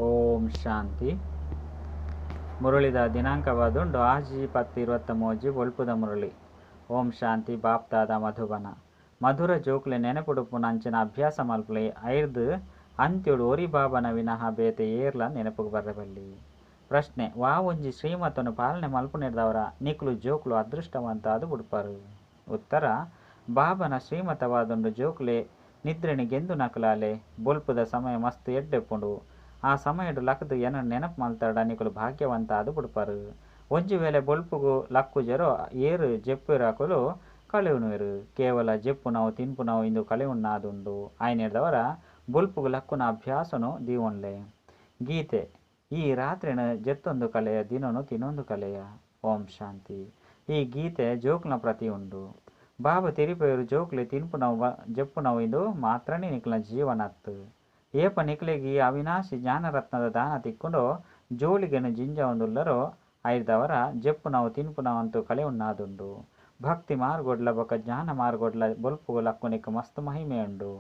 ಓಂ ಶಾಂತಿ. ಮುರಳಿದ ದಿನಾಂಕವಾದುಂಡು ಆಜಿ 10/23 ಒಲ್ಪುದ ಮುರಳಿ. ಓಂ ಶಾಂತಿ. ಬಾಪ್ತಾದ ಮಧುಬನ ಮಧುರ ಜೋಕ್ಲೆ ನೆನಪುಡುಪು ನಂಚಿನ ಅಭ್ಯಾಸ ಮಲ್ಪಲೆ ಐರ್ದು ಅಂತ್ಯುಡು ಒರಿ ಬಾಬನ ವಿನಃ ಬೇತೆ ಏರ್ಲ ನೆನಪುಗೆ ಬರ್ರಬಲ್ಲಿ. ಪ್ರಶ್ನೆ: ಒಂಜಿ ಶ್ರೀಮತನು ಪಾಲನೆ ಮಲ್ಪುನಿಡ್ದವರ ನಿಕ್ಲು ಜೋಕ್ಲು ಅದೃಷ್ಟವಂತ ಅದು ಬುಡ್ಪಾರು. ಉತ್ತರ: ಬಾಬನ ಶ್ರೀಮತವಾದುಂಡು ಜೋಕ್ಲೆ ನಿದ್ರೆನಿ ಗೆಂದು ನಕಲಾಲೆ ಬೊಲ್ಪುದ ಸಮಯ ಮಸ್ತ್ ಎಡ್ಡೆಪ್ಪುಂಡು. ಆ ಸಮಯಡು ಲಕ್ದು ಎನ ನೆನಪು ಮಲ್ತಾಡ ನಿಕುಲು ಭಾಗ್ಯವಂತ ಅದು ಬುಡ್ಪಾರು. ಒಂಜಿ ವೇಳೆ ಬೊಲ್ಪುಗು ಲಕ್ಕುಜೆರೋ ಏರು ಜೆಪ್ಪಿರಾಕುಲು ಕಳೆಯುನುವೆರು. ಕೇವಲ ಜೆಪ್ಪುನವು ತಿನ್ಪುನವು ಇಂದು ಕಳೆಯುನ್ನಾದುಂಡು ಆಯ್ನೆಡ್ದವರ ಬೊಲ್ಪುಗು ಲಕ್ಕುನ ಅಭ್ಯಾಸನು ದೀವೊನ್ಲೆ. ಗೀತೆ: ಈ ರಾತ್ರಿನ ಜೆತ್ತೊಂದು ಕಲೆಯ ದಿನನು ತಿನ್ನೊಂದು ಕಲೆಯ. ಓಂ ಶಾಂತಿ. ಈ ಗೀತೆ ಜೋಕ್ಲ ಪ್ರತಿ ಉಂಡು. ಬಾಬು ತೆರಿಪೇರು ಜೋಕ್ಲೆ ತಿನ್ಪುನವು ಜೆಪ್ಪುನವು ಇಂದು ಮಾತ್ರನೇ ನಿಕ್ಲ ಜೀವನತ್ತು. ಏಪ ನಿಕ್ಲೆಗಿ ಅವಿನಾಶಿ ಜ್ಞಾನರತ್ನದ ದಾನ ತಿಕ್ಕೊಂಡು ಜೋಳಿಗೆನು ಜಿಂಜ ಒಂದುಲ್ಲರೋ ಐದವರ ಜೆಪ್ಪುನವು ತಿನ್ಪುನವಂತೂ ಕಳೆ ಉಣ್ಣಾದುಂಡು. ಭಕ್ತಿ ಮಾರ್ಗೊಡ್ಲ ಬೊಕ ಜ್ಞಾನ ಮಾರ್ಗೊಡ್ಲ ಬೊಲ್ಪುಗು ಲಕ್ಕುನಿಕ್ ಮಸ್ತ್ ಮಹಿಮೆ ಉಂಡು.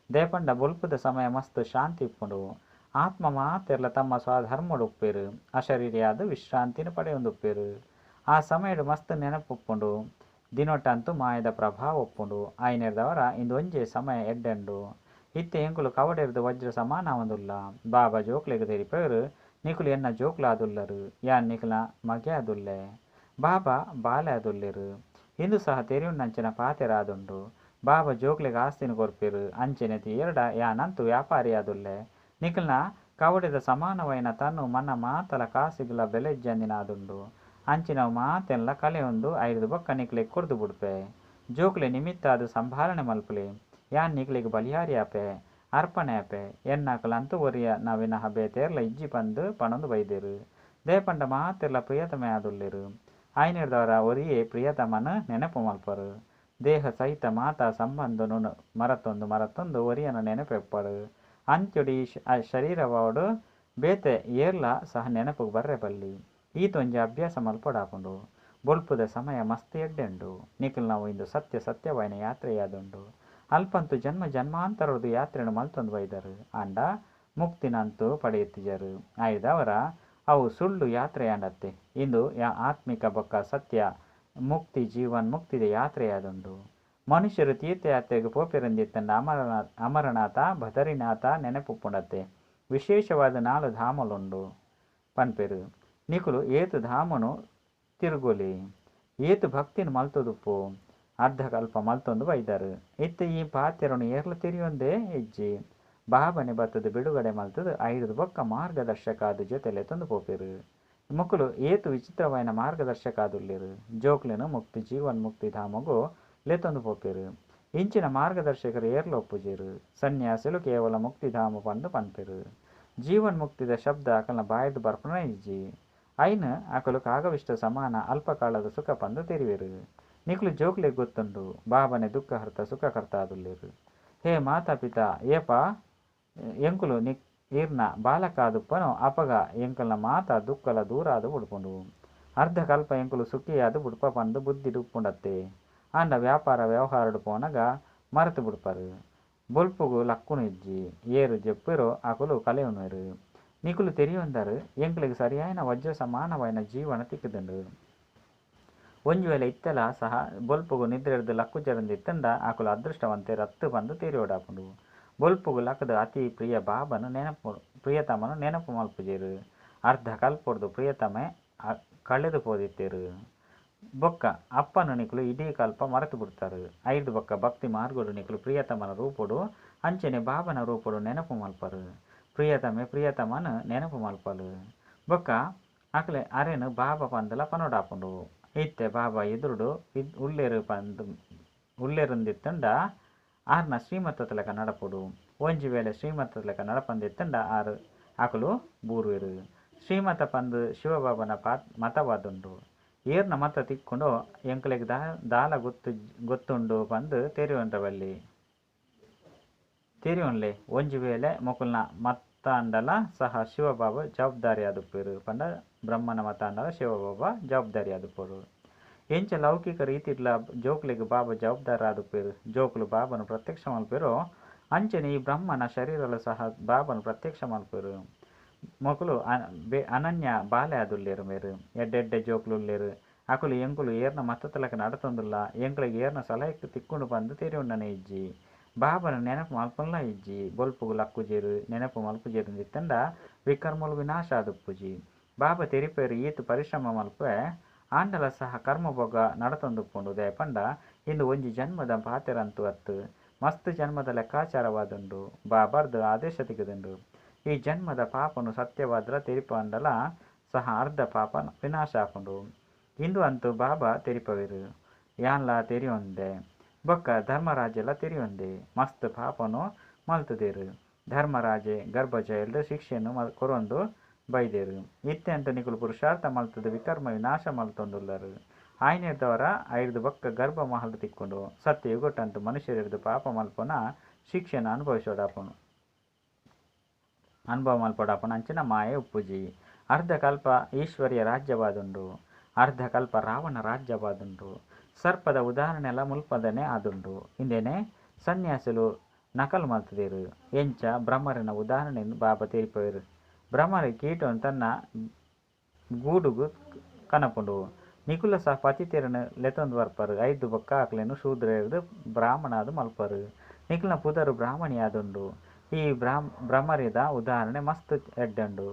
ದೇಪಂಡ ಬೊಲ್ಪುದ ಸಮಯ ಮಸ್ತ್ ಶಾಂತಿ ಇಪ್ಪುಂಡು. ಆತ್ಮ ಮಾತೆರ್ಲ ತಮ್ಮ ಸ್ವಧರ್ಮಡು ಉಪ್ಪೇರು. ಅಶರೀರಿಯಾದ ವಿಶ್ರಾಂತಿನ ಪಡೆಯೊಂದುಪ್ಪೇರು. ಆ ಸಮಯಡು ಮಸ್ತ್ ನೆನಪುಪ್ಪುಂಡು. ದಿನೊಟ್ಟಂತೂ ಮಾಯದ ಪ್ರಭಾವ ಒಪ್ಪುಂಡು. ಆಯ್ನೆರ್ದವರ ಇಂದು ಒಂಜೇ ಸಮಯ ಎಡ್ಡೆಂಡು. ಇತ್ತೆ ಎಂಕುಲು ಕವಡೆರ್ದು ವಜ್ರ ಸಮಾನ ಒಂದುಲ್ಲ. ಬಾಬಾ ಜೋಕ್ಲೆಗ್ ತೆರಿಪೇರು ನಿಕುಲು ಎನ್ನ ಜೋಕ್ಲಾದುಲ್ಲರು. ಯಾನ್ ನಿಕುಲ ಮಗೆ ಅದುಲ್ಲೆ. ಬಾಬಾ ಬಾಲೆ ಅದುಲ್ಲೆರು. ಇಂದು ಸಹ ತೆರಿಯುಣ್ಣಂಚಿನ ಪಾತೆರಾದುಂಡು. ಬಾಬಾ ಜೋಕ್ಲೆಗ್ ಆಸ್ತಿನ ಕೊರ್ಪೇರು. ಅಂಚೆನೆತಿ ಎರಡ ಯಾನಂತೂ ವ್ಯಾಪಾರಿ ಅದುಲ್ಲೆ. ನಿಕುಲ್ನ ಕವಡೆದ ಸಮಾನವೈನ ತನ್ನು ಮನ್ನ ಮಾತಲ ಕಾಸಿಗುಲ ಬೆಲೆಜ್ಜಂದಿನಾದುಂಡು. ಅಂಚಿನವು ಮಾತೆಲ್ಲ ಕಲೆಯೊಂದು ಐದು ಬೊಕ್ಕ ನಿಕ್ಲೆಗ್ ಕೊರ್ದು ಬುಡ್ಪೆ. ಜೋಕ್ಲೆ ನಿಮಿತ್ತ ಅದು ಸಂಭಾಲನೆ ಮಲ್ಪುಲೆ. ಯಾನ್ ನಿಕ್ಲೆಗ್ ಬಲಿಹಾರಿ ಆಪೆ ಅರ್ಪಣೆ ಆಪೆ ಎನ್ನಾಕಲಂತೂ ಒರಿಯ ನವಿನಹ ಬೇತೆರ್ಲ ಇಜ್ಜಿ ಪಂದು ಪಣೊಂದು ಬೈದೇರು. ದೇಪಂಡ ಮಾತೆರ್ಲ ಪ್ರಿಯತಮೆ ಆದುಲ್ಲೆರು. ಆಯ್ನೆರ್ದವರ ಒರಿಯೇ ಪ್ರಿಯತಮನ ನೆನಪು ಮಲ್ಪರು. ದೇಹ ಸಹಿತ ಮಾತಾ ಸಂಬಂಧನು ಮರತೊಂದು ಒರಿಯನ ನೆನಪೆಪ್ಪಡು. ಅಂತ್ಯೊಡಿ ಶರೀರವಾಡು ಬೇತೆ ಏರ್ಲ ಸಹ ನೆನಪುಗೆ ಬರ್ರೆ ಬಲ್ಲಿ. ಈತೊಂಜಿ ಅಭ್ಯಾಸ ಮಲ್ಪಡಾಪುಂಡು. ಬೊಲ್ಪುದ ಸಮಯ ಮಸ್ತ್ ಎಡ್ಡೆಂಡು. ನಿಖಿಲ್ ನಾವು ಇಂದು ಸತ್ಯವೈನ ಯಾತ್ರೆಯಾದುಂಡು. ಅಲ್ಪಂತೂ ಜನ್ಮ ಜನ್ಮಾಂತರದ್ದು ಯಾತ್ರೆನು ಮಲ್ತೊಂದು ಬೈದರು. ಅಂಡ ಮುಕ್ತಿನಂತೂ ಪಡೆಯುತ್ತಿಜರು. ಆಯ್ದವರ ಅವು ಸುಳ್ಳು ಯಾತ್ರೆಯಾಂಡತ್ತೆ. ಇಂದು ಆತ್ಮಿಕ ಬೊಕ್ಕ ಸತ್ಯ ಮುಕ್ತಿ ಜೀವನ್ ಮುಕ್ತಿದ ಯಾತ್ರೆಯಾದುಂಡು. ಮನುಷ್ಯರು ತೀರ್ಥಯಾತ್ರೆಗೆ ಪೋಪೆರಂದಿತ್ತಂಡ ಅಮರನಾಥ ಬದರಿನಾಥ ನೆನಪುಪ್ಪುಂಡತ್ತೆ. ವಿಶೇಷವಾದ 4 ಧಾಮಲುಂಡು ಪನ್ಪೆರು. ನಿಕುಲು ಏತು ಧಾಮನು ತಿರುಗೊಲಿ. ಏತು ಭಕ್ತಿನ ಮಲ್ತೊದುಪ್ಪು ಅರ್ಧಕಲ್ಪ ಮಲ್ತೊಂದು ಬೈದರು. ಇತ್ತ ಈ ಪಾತ್ಯರನು ಏರ್ಲ ತಿರಿಯೊಂದೇ ಹೆಜ್ಜೆ. ಬಾಬನೆ ಬತ್ತದು ಬಿಡುಗಡೆ ಮಲ್ತದು 5 ಬೊಕ್ಕ ಮಾರ್ಗದರ್ಶಕಾದ ಜೊತೆಲೆ ತಂದು ಪೋಪೆರು. ಮುಕ್ಕುಲು ಏತು ವಿಚಿತ್ರವೈನ ಮಾರ್ಗದರ್ಶಕಾದುಲ್ಲೆರು. ಜೋಕ್ಲೆನು ಮುಕ್ತಿ ಜೀವನ್ ಮುಕ್ತಿ ಧಾಮಗು ಲೆತೊಂದು ಪೋಪೆರು. ಇಂಚಿನ ಮಾರ್ಗದರ್ಶಕರು ಏರ್ಲ ಒಪ್ಪುಜೇರು. ಸನ್ಯಾಸಿಲು ಕೇವಲ ಮುಕ್ತಿಧಾಮ ಪಂದು ಪನ್ಪೆರು. ಜೀವನ್ ಮುಕ್ತಿದ ಶಬ್ದ ಅಕಲ್ನ ಬಾಯ್ದು ಬರ್ಪುನ ಇಜ್ಜಿ. ಐನ್ ಅಕಲು ಕಾಗವಿಷ್ಟ ಸಮಾನ ಅಲ್ಪಕಾಲದ ಸುಖ ಪಂದು ತೆರಿವೆರು. ನಿಕ್ಲು ಜೋಕ್ಲೆಗ್ ಗೊತ್ತುಂಡು ಬಾಬನೆ ದುಃಖಹರ್ತ ಸುಖಕರ್ತ ಆದುಲ್ಲೆರು. ಹೇ ಮಾತಾಪಿತ ಏಪ ಎಂಕುಲು ಈರ್ನ ಬಾಲಕಾದುಪ್ಪನು ಅಪಗ ಎಂಕಲ್ನ ಮಾತ ದುಃಖಲ ದೂರಾದು ಬುಡ್ಪುಂಡು. ಅರ್ಧಕಲ್ಪ ಎಂಕುಲು ಸುಖಿಯಾದು ಬುಡ್ಪ ಪಂದು ಬುದ್ಧಿ ಡುಪ್ಪುಂಡತ್ತೆ. ಅಂಡ ವ್ಯಾಪಾರ ವ್ಯವಹಾರಡು ಪೋನಗ ಮರೆತು ಬುಡ್ಪರು. ಬೊಲ್ಪುಗು ಲಕ್ಕುನು ಇಜ್ಜಿ. ಏರು ಜೆಪ್ಪಿರೋ ಅಕುಲು ಕಲೆಯುನುವೆರು. ನಿಕುಲು ತೆರಿಯೊಂದರು ಎಂಕುಲಿಗೆ ಸರಿಯಾಯಿನ ವಜ್ರ ಸಮಾನವೈನ ಜೀವನ ತಿಕ್ಕುದುಂಡು. ಒಂಜು ವೇಳೆ ಇತ್ತೆಲ ಸಹ ಬೊಲ್ಪುಗು ನಿದ್ರೆರ್ದು ಲಕ್ಕುಜರಂದಿತ್ತಂಡ ಅಕುಲು ಅದೃಷ್ಟವಂತೆ ರತ್ತು ಬಂದು ತೀರಿಯೋಡಾಪುಂಡು. ಬೊಲ್ಪುಗು ಲಕ್ಕದ ಅತಿ ಪ್ರಿಯ ಬಾಬನು ಪ್ರಿಯತಮನು ನೆನಪು ಮಲ್ಪುಜೇರು. ಅರ್ಧ ಕಲ್ಪೊಡ್ದು ಪ್ರಿಯತಮೆ ಕಳೆದು ಪೋದಿತ್ತೇರು. ಬೊಕ್ಕ ಅಪ್ಪನು ನಿಕುಲು ಇಡೀ ಕಲ್ಪ ಮರೆತು ಬಿಡ್ತಾರು. 5 ಬೊಕ್ಕ ಭಕ್ತಿ ಮಾರ್ಗೊಡು ನಿಕುಲು ಪ್ರಿಯತಮನ ರೂಪುಡು ಅಂಚನೆ ಬಾಬನ ರೂಪುಡು ನೆನಪು ಮಲ್ಪರು. ಪ್ರಿಯತಮನು ನೆನಪು ಮಲ್ಪಲು ಬೊಕ್ಕ ಅಕಲೆ ಅರೆನು ಬಾಬಾ ಪಂದಲ ಪನೋಡಾಪುಂಡು. ಇತ್ತೆ ಬಾಬಾ ಎದುರುಡು ಉಲ್ಲೆರುಂದಿತ್ತಂಡ ಆರ್ನ ಶ್ರೀಮತದ ನಡಪುಡು. ಒಂಜಿ ವೇಳೆ ಶ್ರೀಮತದ ನಡಪಂದಿತ್ತಂಡ ಆರು ಅಕುಲು ಬೂರುವೆರು. ಶ್ರೀಮತ ಪಂದು ಶಿವಬಾಬನ ಮತವಾದುಂಡು. ಏರ್ನ ಮತ ತಿಕ್ಕೊಂಡು ಎಂಕಲೆಗ್ ದಾಲ ಗೊತ್ತುಂಡು ಪಂದು ತೆರಿಯೋನ್ಲೆ. ಒಂಜಿ ವೇಳೆ ಮೊಕುಲ್ನ ಮತಾಂಡಲ ಸಹ ಶಿವಬಾಬಾ ಜವಾಬ್ದಾರಿ ಆದುಪ್ಪೇರು. ಪಂಡ ಬ್ರಹ್ಮನ ಮತಾಂಡಲ ಶಿವಬಾಬಾ ಜವಾಬ್ದಾರಿ ಆದುಪ್ಪರು. ಎಂಚ ಲೌಕಿಕ ರೀತಿಡ್ಲ ಜೋಕ್ಲೆಗ್ ಬಾಬಾ ಜವಾಬ್ದಾರ ಆದುಪ್ಪೇರು. ಜೋಕ್ಲು ಬಾಬನು ಪ್ರತ್ಯಕ್ಷ ಮಲ್ಪೇರೋ ಅಂಚನೆ ಈ ಬ್ರಹ್ಮನ ಶರೀರಲು ಸಹ ಬಾಬನು ಪ್ರತ್ಯಕ್ಷ ಮಲ್ಪೇರು. ಮೊಕುಲು ಅನನ್ಯ ಬಾಲೆ ಆದುಲ್ಲೇರು ಮೇರು ಎಡ್ಡೆಡ್ಡೆ ಜೋಕ್ಲು ಉಲ್ಲೇರು ಅಕುಲು ಎಂಕುಲು ಏರ್ನ ಮತ್ತತಲಕ ನಡತೊಂದುಲ್ಲ ಎಂಕುಲಿಗೆ ಏರ್ನ ಸಲಹೆಕ್ ತಿಕ್ಕೊಂಡು ಬಂದು ತೆರಿ ಉಂಡನೆ ಇಜ್ಜಿ ಬಾಬನ ನೆನಪು ಮಲ್ಪಲ್ಲ ಇಜ್ಜಿ ಬೊಲ್ಪುಗು ಲಕ್ಕುಜೇರು ನೆನಪು ಮಲ್ಪುಜೇರು ನಿತ್ತಂಡ ವಿಕರ್ಮಲು ವಿನಾಶ ಆದುಪ್ಪುಜಿ ಬಾಬಾ ತೆರಿಪೇರು ಈತು ಪರಿಶ್ರಮ ಮಲ್ಪೆ ಆಂಡಲ ಸಹ ಕರ್ಮಭೋಗ ನಡತೊಂದುಪ್ಪುಂಡು ದಯಪಂಡ ಇಂದು ಒಂಜಿ ಜನ್ಮದ ಪಾತೆರಂತು ಅತ್ತು ಮಸ್ತ್ ಜನ್ಮದ ಲೆಕ್ಕಾಚಾರವಾದುಂಡು ಬಾಬರ್ದು ಆದೇಶ ತೆಗೆದುಂಡು ಈ ಜನ್ಮದ ಪಾಪನು ಸತ್ಯವಾದ್ರ ತೆರಿಪಂಡಲ ಸಹ ಅರ್ಧ ಪಾಪ ವಿನಾಶ ಆಪುಂಡು ಇಂದು ಅಂತೂ ಬಾಬಾ ತೆರಿಪವಿರು ಯಾನ್ಲ ತೆರಿಯೊಂದೆ ಬೊಕ್ಕ ಧರ್ಮರಾಜೆಲ್ಲ ತೆರಿಯೊಂದೆ ಮಸ್ತ್ ಪಾಪನು ಮಲ್ತುದೇರು ಧರ್ಮರಾಜೆ ಗರ್ಭಜಯಲ್ದ ಶಿಕ್ಷೆಯನ್ನು ಕೊರೊಂದು ಬೈದೇರು ಇತ್ತೆ ಅಂತ ನಿಕುಲು ಪುರುಷಾರ್ಥ ಮಲ್ತದ ವಿಕರ್ಮ ವಿನಾಶ ಮಲ್ತೊಂದುಲ್ಲರು ಆಯ್ನೆರ್ದವರ ಐದು ಬೊಕ್ಕ ಗರ್ಭ ಮಹಲ್ ತಿಕ್ಕೊಂಡು ಸತ್ಯ ಯುಗೊಟ್ಟಂತು ಮನುಷ್ಯರಿರ್ದು ಪಾಪ ಮಲ್ಪನ ಶಿಕ್ಷೆನ ಅನುಭವ ಮಲ್ಪೊಡಾಪನ ಅಂಚಿನ ಮಾಯೆ ಉಪ್ಪುಜಿ ಅರ್ಧ ಕಲ್ಪ ಈಶ್ವರ್ಯ ರಾಜ್ಯವಾದುಂಡು ಅರ್ಧ ಕಲ್ಪ ರಾವಣ ರಾಜ್ಯವಾದುಂಡು ಸರ್ಪದ ಉದಾಹರಣೆ ಎಲ್ಲ ಮುಲ್ಪದನೆ ಆದುಂಡು ಇಂದೇನೆ ಸನ್ಯಾಸುಲು ನಕಲು ಮಲ್ತದೇರು ಎಂಚ ಬ್ರಹ್ಮರಿನ ಉದಾಹರಣೆಯನ್ನು ಬಾಬಾ ತೀರಿಪೋರು ಬ್ರಹ್ಮರಿ ಕೀಟನು ತನ್ನ ಗೂಡುಗು ಕನಪುಂಡು ನಿಕುಲ ಸಹ ಪತಿತೆರನು ಲೆತೊಂದು ಬರ್ಪರು ಐದು ಬೊಕ್ಕ ಆಕ್ಲೆನು ಶೂದ್ರ ಬ್ರಾಹ್ಮಣಾದು ಮಲ್ಪರು ನಿಕುಲ್ನ ಪುದರು ಬ್ರಾಹ್ಮಣಿಯಾದುಂಡು ಈ ಬ್ರಹ್ಮರಿದ ಉದಾಹರಣೆ ಮಸ್ತ್ ಎಡ್ಡುಂಡು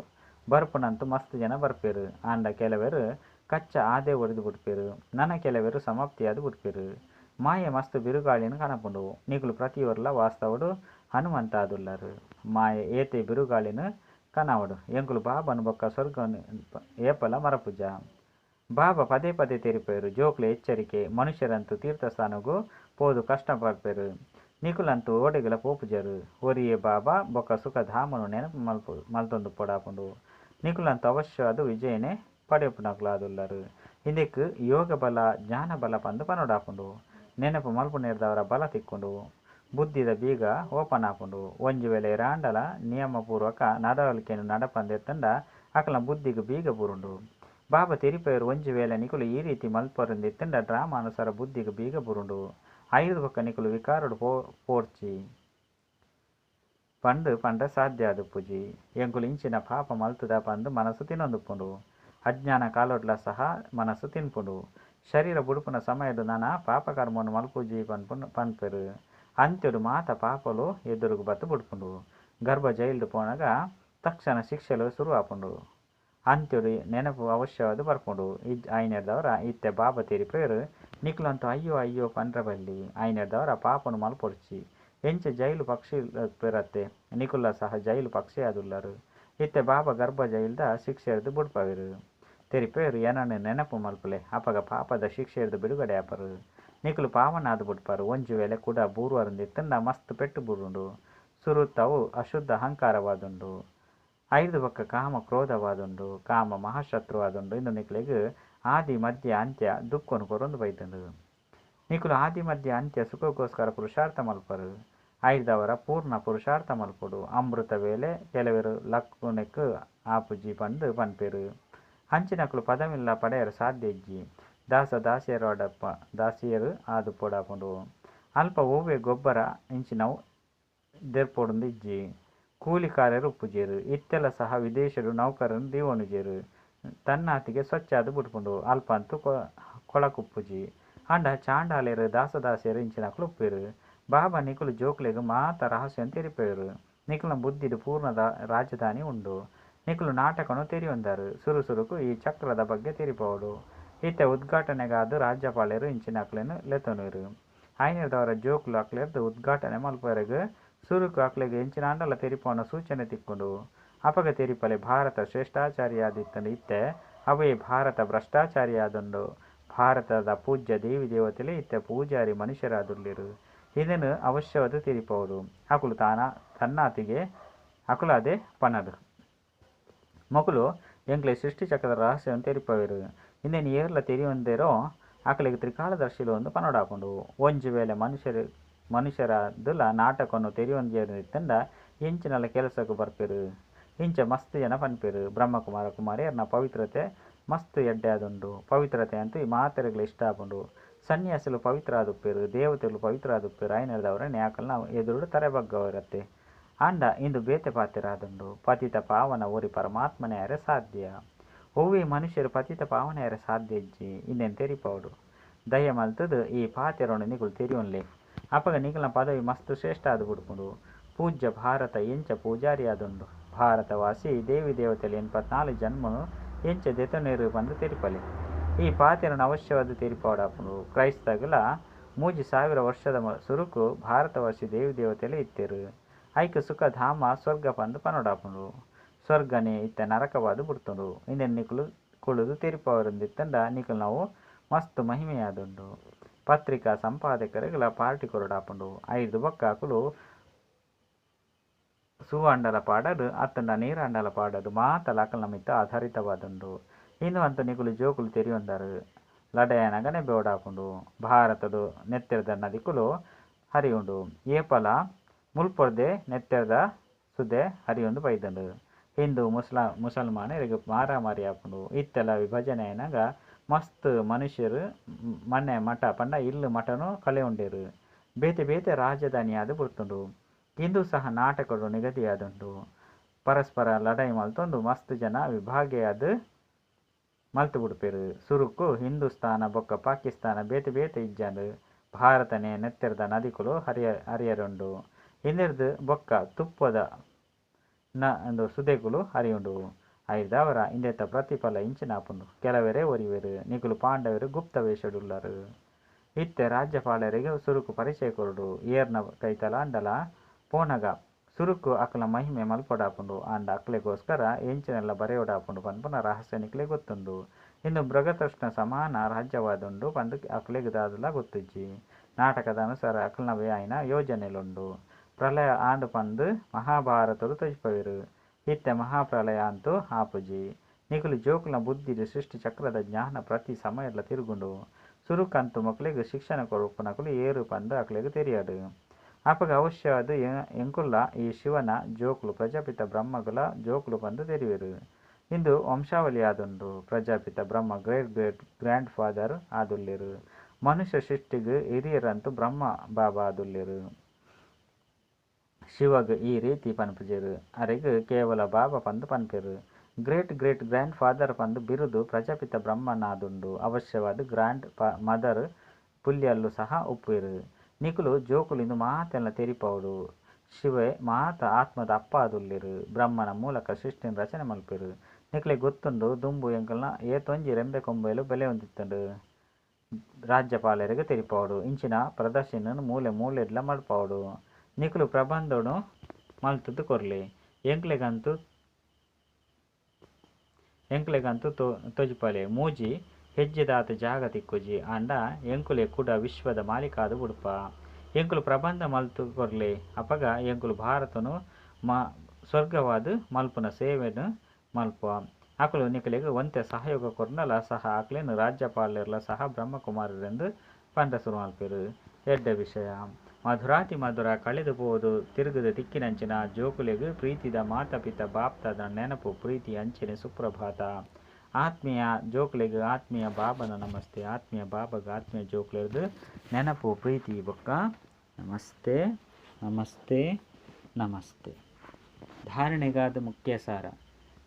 ಬರ್ಪುನಂತೂ ಮಸ್ತ್ ಜನ ಬರ್ಪೇರು ಆಂಡ ಕೆಲವರು ಕಚ್ಚ ಆದೆ ಒಡೆದು ಬಿಡ್ಪೇರು ನನ್ನ ಕೆಲವರು ಸಮಾಪ್ತಿಯಾದು ಬಿಡ್ಪೇರು ಮಾಯೆ ಮಸ್ತ್ ಬಿರುಗಾಳಿನ ಕನಪುಂಡು ನಿಕುಲು ಪ್ರತಿಯೊರ್ಲ ವಾಸ್ತವಡು ಹನುಮಂತ ಆದುಲ್ಲರು ಮಾಯೆ ಏತೆ ಬಿರುಗಾಳಿನ ಕನವಡು ಎಂಕುಲು ಬಾಬನು ಬೊಕ್ಕ ಸ್ವರ್ಗನು ಏಪಲ ಮರಪುಜ ಬಾಬಾ ಪದೇ ಪದೇ ತೆರಿಪೇರು ಜೋಕ್ಲೆ ಎಚ್ಚರಿಕೆ ಮನುಷ್ಯರಂತೂ ತೀರ್ಥಸ್ಥಾನಗೂ ಪೋದು ಕಷ್ಟ ಪಡ್ಪೇರು ನಿಕುಲಂತೂ ಓಡೆಗಳ ಪೋಪುಜರು ಒರಿಯೇ ಬಾಬಾ ಬೊಕ್ಕ ಸುಖಧಾಮನು ನೆನಪು ಮಲ್ತೊಂದು ಪೊಡಾಪುಂಡು ನಿಕುಲಂತೂ ಅವಶ್ಯ ಅದು ವಿಜಯನೇ ಪಡೆಯುಪುನಕ್ಲಾದುಲ್ಲರು ಇದಕ್ಕೆ ಯೋಗ ಬಲ ಜ್ಞಾನ ಬಲ ಪಂದು ಪನೋಡಾಪುಂಡು ನೆನಪು ಮಲ್ಪು ನೇರ್ದವರ ಬಲ ತಿಕ್ಕೊಂಡು ಬುದ್ಧಿದ ಬೀಗ ಓಪನ್ ಆಪುಂಡು ಒಂಜಿ ವೇಳೆ ರಾಂಡಲ ನಿಯಮಪೂರ್ವಕ ನಡವಳಿಕೆಯನ್ನು ನಡಪಂದೆತ್ತಂಡ ಅಕಲ ಬುದ್ಧಿಗೆ ಬೀಗ ಬುರುಂಡು ಬಾಬಾ ತೆರಿಪೇರು ಒಂಜಿ ವೇಳೆ ನಿಕುಲು ಈ ರೀತಿ ಮಲ್ಪರಿಂದಿತ್ತಂಡ ಡ್ರಾಮಾನುಸಾರ ಬುದ್ಧಿಗೆ ಬೀಗ ಬುರುಂಡು ಐದು ಬೊಕ್ಕ ನಿಕುಲು ವಿಕಾರುಡು ಪೋರ್ಚಿ ಪಂಡ ಸಾಧ್ಯ ಆದುಪ್ಪುಜಿ ಎಂಕುಲು ಇಂಚಿನ ಪಾಪ ಮಲ್ತುದ ಪಂದು ಮನಸ್ಸು ತಿನ್ನೊಂದುಪ್ಪುಂಡು ಅಜ್ಞಾನ ಕಾಲೊಡ್ಲ ಸಹ ಮನಸ್ಸು ತಿನ್ಪುಂಡು ಶರೀರ ಬುಡುಪುನ ಸಮಯಡು ನನ ಪಾಪಕರ್ಮವನ್ನು ಮಲ್ಪುಜಿ ಪನ್ಪೆರು ಅಂತ್ಯಡು ಮಾತ ಪಾಪಲು ಎದುರುಗು ಬತ್ತು ಬುಡ್ಪುಂಡು ಗರ್ಭ ಜೈಲ್ದು ಪೋನಾಗ ತಕ್ಷಣ ಶಿಕ್ಷೆಲು ಶುರು ಆಪುಂಡು ಅಂತ್ಯಡು ನೆನಪು ಅವಶ್ಯವಾದ ಬರ್ಪುಂಡು ಆಯ್ನೆರ್ದವರ ಇತ್ತೆ ಬಾಬಾ ತೆರಿಪೇರು ನಿಕುಲಂತೂ ಅಯ್ಯೋ ಅಯ್ಯೋ ಪಂಡ್ರ ಬಲ್ಲಿ ಆಯ್ನೆರ್ದವರ ಪಾಪನು ಮಲ್ಪೊಡ್ಚಿ ಎಂಚ ಜೈಲು ಪಕ್ಷಿ ಪೆರತ್ತೆ ನಿಕುಲ ಸಹ ಜೈಲು ಪಕ್ಷಿ ಆದುಲ್ಲರು ಇತ್ತೆ ಬಾಬಾ ಗರ್ಭ ಜೈಲ್ದ ಶಿಕ್ಷೆ ಹಿಡಿದು ಬುಡ್ಪವಿರು ತೆರಿಪೇರು ಏನನ್ನು ನೆನಪು ಮಲ್ಪಲೆ ಅಪಗ ಪಾಪದ ಶಿಕ್ಷೆ ಹಿಡಿದು ಬಿಡುಗಡೆ ಆಪರು ನಿಕುಲು ಪಾವನಾದು ಬಿಡ್ಪಾರು ಒಂಜಿ ವೇಳೆ ಕೂಡ ಬೂರ್ವರಂದಿತ್ತಂಡ ಮಸ್ತ್ ಪೆಟ್ಟು ಬುರುಂಡು ಸುರುತ್ತವು ಅಶುದ್ಧ ಅಹಂಕಾರವಾದುಂಡು ಐದು ಬೊಕ್ಕ ಕಾಮ ಕ್ರೋಧವಾದುಂಡು ಕಾಮ ಮಹಾಶತ್ರುವಾದುಂಡು ಇಂದು ನಿಕುಲಿಗೆ ಆದಿ ಮಧ್ಯ ಅಂತ್ಯ ದುಃಖನು ಕೊರೊಂದು ಬೈತಂಡು ನಿಕುಲು ಆದಿ ಮಧ್ಯ ಅಂತ್ಯ ಸುಖಕ್ಕೋಸ್ಕರ ಪುರುಷಾರ್ಥ ಮಲ್ಪರು ಐದವರ ಪೂರ್ಣ ಪುರುಷಾರ್ಥ ಮಲ್ಪಡು ಅಮೃತ ವೇಳೆ ಕೆಲವರು ಲಕ್ಕುನೆಕ್ ಆಪುಜಿ ಪಂದು ಪನ್ಪೇರು ಹಂಚಿನಕುಲು ಪದಮಿಲ್ಲ ಪಡೆಯರು ಸಾಧ್ಯ ಇಜ್ಜಿ ದಾಸಿಯರು ಆದು ಪೋಡಾಪುಂಡು ಅಲ್ಪ ಓವೆ ಗೊಬ್ಬರ ಇಂಚಿನವು ದೆರ್ಪೊಡುಂದು ಇಜ್ಜಿ ಕೂಲಿಕಾರರು ಉಪ್ಪುಜೇರು ಇತ್ತೆಲ್ಲ ಸಹ ವಿದೇಶರು ನೌಕರನ್ನು ದೀವನುಜೇರು ತನ್ನಾತಿಗೆ ಸ್ವಚ್ಛಾದು ಬಿಟ್ಪುಂಡು ಅಲ್ಪ ಅಂತೂ ಕೊಳಕುಪ್ಪುಜಿ ಅಂಡ ಚಾಂಡಾಲೆರು ದಾಸದಾಸಿಯರು ಇಂಚಿನಕುಲು ಉಪ್ಪೇರು ಬಾಬಾ ನಿಕುಲು ಜೋಕ್ಲೆಗ್ ಮಾತ ರಹಸ್ಯವನ್ನು ತೆರಿಪೇರು ನಿಕುಲ ಬುದ್ಧಿದು ಪೂರ್ಣದ ರಾಜಧಾನಿ ಉಂಡು ನಿಕುಲು ನಾಟಕನು ತೆರಿಯೊಂದರು ಸುರುಸುರುಕು ಈ ಚಕ್ರದ ಬಗ್ಗೆ ತೆರಿಪೋಡು ಇತ್ತೆ ಉದ್ಘಾಟನೆಗಾದು ರಾಜ್ಯಪಾಲರು ಇಂಚಿನಕ್ಲೆನು ಲೆತನುರು ಆಯ್ನೆರ್ದವರ ಜೋಕ್ಲು ಅಕ್ಲೆರ್ದು ಉದ್ಘಾಟನೆ ಮಲ್ಪರೆಗ್ ಸುರುಕು ಅಕ್ಲೆಗ್ ಎಂಚಿನ ಅಂಡಲ ತೆರಿಪೋನ ಸೂಚನೆ ತಿಕ್ಕೊಂಡು ಅಪಗ ತೆರಿಪಲೆ ಭಾರತ ಶ್ರೇಷ್ಠಾಚಾರಿಯಾದಿತ್ತಂಡು ಇತ್ತೆ ಅವೇ ಭಾರತ ಭ್ರಷ್ಟಾಚಾರಿಯಾದುಂಡು ಭಾರತದ ಪೂಜ್ಯ ದೇವಿ ದೇವತೆಲೆ ಇತ್ತೆ ಪೂಜಾರಿ ಮನುಷ್ಯರಾದುಲ್ಲಿರು ಇದನ್ನು ಅವಶ್ಯವಾದ ತೆರಿಪೋಡು ಅಕುಲು ತನ್ನಾತಿಗೆ ಅಕುಲಾದೆ ಪನದು ಮೊಕುಲು ಎಂಕ್ಲೆ ಸೃಷ್ಟಿ ಚಕ್ರದ ರಹಸ್ಯವನ್ನು ತೆರಿಪವಿರು ಇಂದೇನು ಏರ್ಲ ತೆರಿಯೊಂದೇರೋ ಅಕಲಿಗೆ ತ್ರಿಕಾಲದರ್ಶಿಲು ಒಂದು ಪನೋಡಾಪುಂಡು ಒಂಜಿ ವೇಳೆ ಮನುಷ್ಯರದುಲ ನಾಟಕವನ್ನು ತೆರಿಯೊಂದಿತ್ತಂಡ ಇಂಚಿನಲ್ಲ ಕೆಲಸಕ್ಕೂ ಬರ್ಪೇರು ಇಂಚ ಮಸ್ತ್ ಜನ ಪನ್ಪೇರು ಬ್ರಹ್ಮಕುಮಾರ ಕುಮಾರಿಯರ್ನ ಪವಿತ್ರತೆ ಮಸ್ತ್ ಎಡ್ಡೆ ಆದುಂಡು ಪವಿತ್ರತೆ ಅಂತೂ ಈ ಮಾತೆರೆಗಳು ಇಷ್ಟ ಆಪುಂಡು ಸನ್ಯಾಸಿಲು ಪವಿತ್ರ ಆದುಪ್ಪೇರು ದೇವತೆಗಳು ಪವಿತ್ರ ಆದುಪ್ಪೇರು ಆಯ್ನೆರ್ದವರ ನ್ಯಾಕಲ್ನ ಎದುರುಡು ತರೆಬಗ್ಗವಿರತ್ತೆ ಅಂಡ ಇಂದು ಬೇತೆ ಪಾತಿರಾದುಂಡು ಪತಿತ ಪಾವನ ಓರಿ ಪರಮಾತ್ಮನೆ ಅರೆ ಸಾಧ್ಯ ಓವಿ ಮನುಷ್ಯರು ಪತಿತ ಪಾವನ ಅರೆ ಸಾಧ್ಯ ಇಜ್ಜಿ ಇನ್ನೇನು ತೆರಿಪೌಡು ದಯ ಮಲ್ತದು ಈ ಪಾತಿರೋಣ ನಿಗುಲು ತೆರಿಯೋನ್ಲೆ ಅಪ್ಪಗ ನಿಗುಲ ಪದವಿ ಮಸ್ತ್ ಶ್ರೇಷ್ಠ ಆದು ಬಿಡ್ಕೊಂಡು ಪೂಜ್ಯ ಭಾರತ ಎಂಚ ಪೂಜಾರಿ ಆದುಂಡು ಭಾರತವಾಸಿ ದೇವಿ ದೇವತೆలు 84 ಜನ್ಮನು ಎಂಚ ದೆತನೇರು ಬಂದು ತೆರಿಪಲೆ ಈ ಪಾತಿರನ ಅವಶ್ಯವಾದ ತೆರಿಪೌಡಾಪುಂಡು ಕ್ರೈಸ್ತಗಲ 3000 ವರ್ಷದ ಸುರುಕು ಭಾರತವಾಸಿ ದೇವಿ ದೇವತೆలు ಇತ್ತೆರು ಐಕ ಸುಖ ಧಾಮ ಸ್ವರ್ಗ ಪಂದು ಪನೋಡಾಪುಂಡು ಸ್ವರ್ಗನೇ ಇತ್ತ ನರಕವಾದು ಬಿಡ್ತುಂಡು ಇನ್ನೇನು ನಿಕುಲು ಕುಳಿದು ತೆರಿಪವರಿಂದಿತ್ತಂಡ ನಿಕುಲು ನಾವು ಮಸ್ತ್ ಮಹಿಮೆಯಾದುಂಡು ಪತ್ರಿಕಾ ಸಂಪಾದಕರುಗಳ ಪಾರ್ಟಿ ಕೊರಡಾಪುಂಡು 5 ಬೊಕ್ಕಾಕುಲು ಸುವಾಂಡಲ ಪಾಡದು ಅತ್ತಂಡ ನೀರಾಂಡಲ ಪಾಡದು ಮಾತಲ ಅಕಲ್ನ ಮಿತ್ತ ಆಧಾರಿತವಾದುಂಡು ಇನ್ನು ಅಂತ ನಿಕುಲು ಜೋಕುಲು ತೆರಿಯೊಂದರು ಲಡಯನಗನೆ ಬೇವಡಾಪುಂಡು ಭಾರತಡು ನೆತ್ತೆರದ ನದಿಕುಲು ಹರಿಯುಂಡು ಏಪಲ ಮುಲ್ಪೊರ್ದೆ ನೆತ್ತೆರದ ಸುದೆ ಹರಿಯೊಂದು ಬೈದಂಡು ಹಿಂದೂ ಮುಸಲ್ಮಾನರಿಗೆ ಮಾರಾಮಾರಿ ಆಪುಂಡು ಇತ್ತೆಲ್ಲ ವಿಭಜನೆ అయినాಗ ಮಸ್ತ್ ಮನುಷ್ಯರು ಮನೆ ಮಠ ಪಂಡ ಇಲ್ಲು ಮಠನು ಕಲೆ ಉಂಡೇರು ಬೇತೆ ಬೇತೆ ರಾಜಧಾನಿ ಆದು ಬಿಡ್ತುಂಡು ಇಂದು ಸಹ ನಾಟಕಗಳು ನಿಗದಿಯಾದುಂಡು ಪರಸ್ಪರ ಲಡಾಯಿ ಮಲ್ತೊಂದು ಮಸ್ತ್ ಜನ ವಿಭಾಗಿಯಾದ ಮಲ್ತು ಬಿಡ್ಪೇರು ಸುರುಕು ಹಿಂದೂಸ್ತಾನ ಬೊಕ್ಕ ಪಾಕಿಸ್ತಾನ ಬೇತೆ ಬೇತೆ ಇಜ್ಜಂಡು ಭಾರತನೇ ನೆತ್ತೆರದ ನದಿಕುಲು ಹರಿಯರುಂಡು ಇನ್ನಿರ್ದು ಬೊಕ್ಕ ತುಪ್ಪದ ಒಂದು ಸುದೆಗುಲು ಹರಿಯುಂಡು ಐದವರ ಇಂದೆತ್ತ ಪ್ರತಿಫಲ ಇಂಚಿನಾಪುಂಡು ಕೆಲವರೇ ಒರಿವೆರು ನಿಗುಲು ಪಾಂಡವರು ಗುಪ್ತ ವೇಷಡುಲ್ಲರು ಇತ್ತೆ ರಾಜ್ಯಪಾಲರಿಗೆ ಸುರುಕು ಪರಿಚಯ ಕೊರಡು ಏರ್ನ ಕೈತಲ ಅಂಡಲ ಪೋನಗ ಸುರುಕು ಅಕ್ಲ ಮಹಿಮೆ ಮಲ್ಪೊಡಾಪುಂಡು ಅಂಡ ಅಕ್ಲೆಗೋಸ್ಕರ ಎಂಚಿನೆಲ್ಲ ಬರೆಯೋಡಾಪುಂಡು ಪನ್ಪುನ ರಹಸ್ಯ ನಿಕ್ಲೆ ಗೊತ್ತುಂಡು ಇನ್ನು ಬೃಗತೃಷ್ಣ ಸಮಾನ ರಾಜ್ಯವಾದುಂಡು ಪಂದು ಅಕ್ಲೆಗ್ ದಾದಲ ಗೊತ್ತುಜ್ಜಿ ನಾಟಕದ ಅನುಸಾರ ಅಕ್ಲನವೇ ಆಯ್ನ ಯೋಜನೆಲುಂಡು ಪ್ರಳಯ ಆಂಡು ಪಂದು ಮಹಾಭಾರತಡು ತೊಜ್ಪವೆರು ಇತ್ತೆ ಮಹಾಪ್ರಳಯ ಅಂತೂ ಆಪುಜಿ ನಿಗುಲು ಜೋಕುಲ ಬುದ್ಧಿಡು ಸೃಷ್ಟಿ ಚಕ್ರದ ಜ್ಞಾನ ಪ್ರತಿ ಸಮಯಲ್ಲ ತಿರುಗುಂಡು ಸುರುಕಂತು ಮಕ್ಳಿಗೆ ಶಿಕ್ಷಣ ಕೊರಪುನಕುಲು ಏರು ಪಂದು ಅಕ್ಲೆಗ್ ತೆರಿಯಾಡು ಅಪಗ ಅವಶ್ಯವಾದ ಎಂಕುಲ್ಲ ಈ ಶಿವನ ಜೋಕುಲು ಪ್ರಜಾಪಿತ ಬ್ರಹ್ಮಗುಲ ಜೋಕುಲು ಪಂದು ತೆರಿವೆರು ಇಂದು ವಂಶಾವಳಿ ಆದುಂಡು Prajapita Brahma great great grand father ಆದುಲ್ಲೆರು ಮನುಷ್ಯ ಸೃಷ್ಟಿಗೆ ಹಿರಿಯರಂತೂ ಬ್ರಹ್ಮ ಬಾಬಾ ಆದುಲ್ಲೆರು ಶಿವಗ್ ಈ ರೀತಿ ಪನ್ಪುಜೆರು ಅರೆಗ್ ಕೇವಲ ಬಾಬಾ ಪಂದು ಪನ್ಪೆರು ಗ್ರೇಟ್ ಗ್ರೇಟ್ ಗ್ರ್ಯಾಂಡ್ ಫಾದರ್ ಪಂದು ಬಿರುದು ಪ್ರಜಾಪಿತ ಬ್ರಹ್ಮನಾದುಂಡು ಅವಶ್ಯವಾದ ಗ್ರ್ಯಾಂಡ್ ಮದರ್ ಪುಲ್ಯಲ್ಲು ಸಹ ಉಪ್ಪುವೆರು ನಿಕುಲು ಜೋಕುಲಿಂದು ಮಾತೆಲ್ಲ ತೆರಿಪೌಡು ಶಿವೆ ಮಾತ ಆತ್ಮದ ಅಪ್ಪ ಆದುಲ್ಲೆರು ಬ್ರಹ್ಮನ ಮೂಲಕ ಸೃಷ್ಟಿನ ರಚನೆ ಮಲ್ಪೆರು ನಿಕ್ಲೆ ಗೊತ್ತುಂಡು ದುಂಬು ಎಂಕಲ್ನ ಏತೊಂಜಿ ರೆಂಬೆ ಕೊಂಬೆಲು ಬೆಲೆ ಹೊಂದಿತ್ತುಂಡು ರಾಜ್ಯಪಾಲರಿಗೆ ತೆರಿಪೌಡು ಇಂಚಿನ ಪ್ರದರ್ಶನ ಮೂಲೆ ಮೂಲೆಡ್ಲ ಮಲ್ಪೌಡು ನಿಕುಲು ಪ್ರಬಂಧನು ಮಲ್ತದ್ದು ಕೊರ್ಲೆ ಎಂಕ್ಲೆಗಂತೂ ತೊಜಿಪಲೆ ಮೂಜಿ ಹೆಜ್ಜೆದಾತ ಜಾಗ ತಿಕ್ಕುಜಿ ಅಂಡ ಎಂಕುಲೆ ಕುಡ ವಿಶ್ವದ ಮಾಲಿಕಾದು ಬುಡುಪ ಎಂಕುಲು ಪ್ರಬಂಧ ಮಲ್ತು ಕೊರ್ಲೆ ಅಪಗ ಎಂಕುಲು ಭಾರತನು ಸ್ವರ್ಗವಾದ ಮಲ್ಪುನ ಸೇವೆನು ಮಲ್ಪ ಅಕುಲು ನಿಕಲೆಗೆ ಒಂತೆ ಸಹಯೋಗ ಕೊರ್ನಲ ಸಹ ಅಕ್ಲೇನು ರಾಜ್ಯಪಾಲರ್ಲ ಸಹ ಬ್ರಹ್ಮಕುಮಾರರೆಂದು ಪಂಡ ಶುರು ಮಲ್ಪೆರು ಎಡ್ಡ ವಿಷಯ ಮಧುರಾತಿ ಮಧುರ ಕಳೆದು ಪೋದು ತಿರುಗದ ದಿಕ್ಕಿನಂಚಿನ ಜೋಕುಲೆಗು ಪ್ರೀತಿದ ಮಾತಪಿತ ಬಾಪ್ತದ ನೆನಪು ಪ್ರೀತಿ ಅಂಚಿನ ಸುಪ್ರಭಾತ ಆತ್ಮೀಯ ಜೋಕುಲೆಗು ಆತ್ಮೀಯ ಬಾಬನ ನಮಸ್ತೆ ಆತ್ಮೀಯ ಬಾಬಾಗ ಆತ್ಮೀಯ ಜೋಕುಲೆದು ನೆನಪು ಪ್ರೀತಿ ಬೊಕ್ಕ ನಮಸ್ತೆ ನಮಸ್ತೆ ನಮಸ್ತೆ ಧಾರಣೆಗಾದ ಮುಖ್ಯ ಸಾರ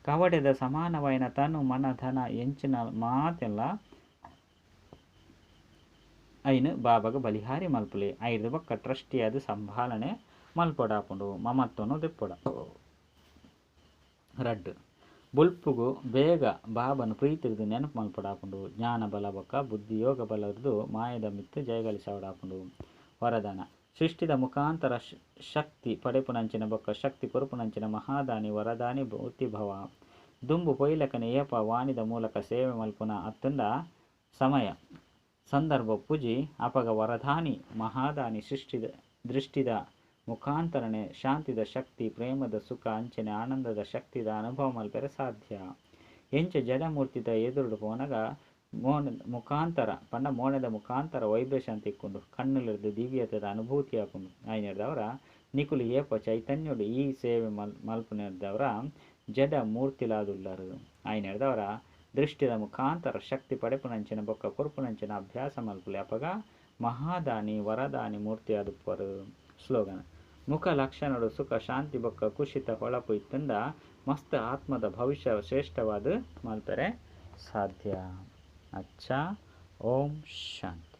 ಕವಡೆದ ಸಮಾನವೈನ ತನು ಮನ ಧನ ಎಂಚಿನ ಮಾತೆಲ್ಲ ಐನು ಬಾಬಾಗ ಬಲಿಹಾರಿ ಮಲ್ಪುಲೆ ಐದು ಬೊಕ್ಕ ಟ್ರಸ್ಟಿಯಾದ ಸಂಭಾಲನೆ ಮಲ್ಪೊಡಾಪುಂಡು ಮಮತ್ವನು ದಿಪ್ಪೊಡ ರಡ್ಡು ಬುಲ್ಪುಗು ಬೇಗ ಬಾಬನು ಪ್ರೀತಿರ್ದು ನೆನಪು ಮಲ್ಪೊಡಾಪುಂಡು ಜ್ಞಾನ ಬಲ ಬೊಕ್ಕ ಬುದ್ಧಿ ಯೋಗ ಬಲರ್ದು ಮಾಯದ ಮಿತ್ತು ಜಯಗಳಿಸವಡಾಪುಂಡು ವರದಾನ ಸೃಷ್ಟಿದ ಮುಖಾಂತರ ಶಕ್ತಿ ಪಡೆಪುನಂಚಿನ ಬೊಕ್ಕ ಶಕ್ತಿ ಕೊರುಪುನಂಚಿನ ಮಹಾದಾನಿ ವರದಾನಿ ಭೂತಿಭವ ದುಂಬು ಪೊಯ್ಲಕನೆ ಏಪ ವಾಣಿದ ಮೂಲಕ ಸೇವೆ ಮಲ್ಪುನ ಅತ್ತುಂಡ ಸಮಯ ಸಂದರ್ಭ ಪುಜಿ ಅಪಗ ವರದಾನಿ ಮಹಾದಾನಿ ಸೃಷ್ಟಿದ ದೃಷ್ಟಿದ ಮುಖಾಂತರನೆ ಶಾಂತಿದ ಶಕ್ತಿ ಪ್ರೇಮದ ಸುಖ ಅಂಚನೆ ಆನಂದದ ಶಕ್ತಿದ ಅನುಭವ ಮಲ್ಪೆರೆ ಸಾಧ್ಯ ಎಂಚ ಜಡಮೂರ್ತಿದ ಎದುರುಡು ಪೋನಗ ಮುಖಾಂತರ ಪಂಡ ಮೋಣದ ಮುಖಾಂತರ ವೈಬ್ರೇಷನ್ ತಿಕ್ಕೊಂಡು ಕಣ್ಣುಲಿರ್ದು ದಿವ್ಯತದ ಅನುಭೂತಿ ಹಾಕೊಂಡು ಆಯ್ನೆಡ್ದವರ ನಿಕುಲು ಏಪ ಚೈತನ್ಯುಡು ಈ ಸೇವೆ ಮಲ್ಪುನೆಡ್ದವರ ಜಡ ಮೂರ್ತಿಲಾದುಲ್ಲರು ಆಯ್ನೆಡ್ದವರ ದೃಷ್ಟಿದ ಮುಖಾಂತರ ಶಕ್ತಿ ಪಡೆಪುನಂಚಿನ ಬೊಕ್ಕ ಕೊರುಪುನಂಚಿನ ಅಭ್ಯಾಸ ಮಲ್ಪುಲೆ ಅಪಗ ಮಹಾದಾನಿ ವರದಾನಿ ಮೂರ್ತಿಯಾದುಪ್ಪರು ಸ್ಲೋಗನ್ ಮುಖ ಲಕ್ಷಣಗಳು ಸುಖ ಶಾಂತಿ ಬೊಕ್ಕ ಕುಶಿತ ಹೊಳಪು ಇತ್ತಂದ ಮಸ್ತ್ ಆತ್ಮದ ಭವಿಷ್ಯ ಶ್ರೇಷ್ಠವಾದ ಮಲ್ಪರೆ ಸಾಧ್ಯ. ಅಚ್ಚ. ಓಂ ಶಾಂತಿ.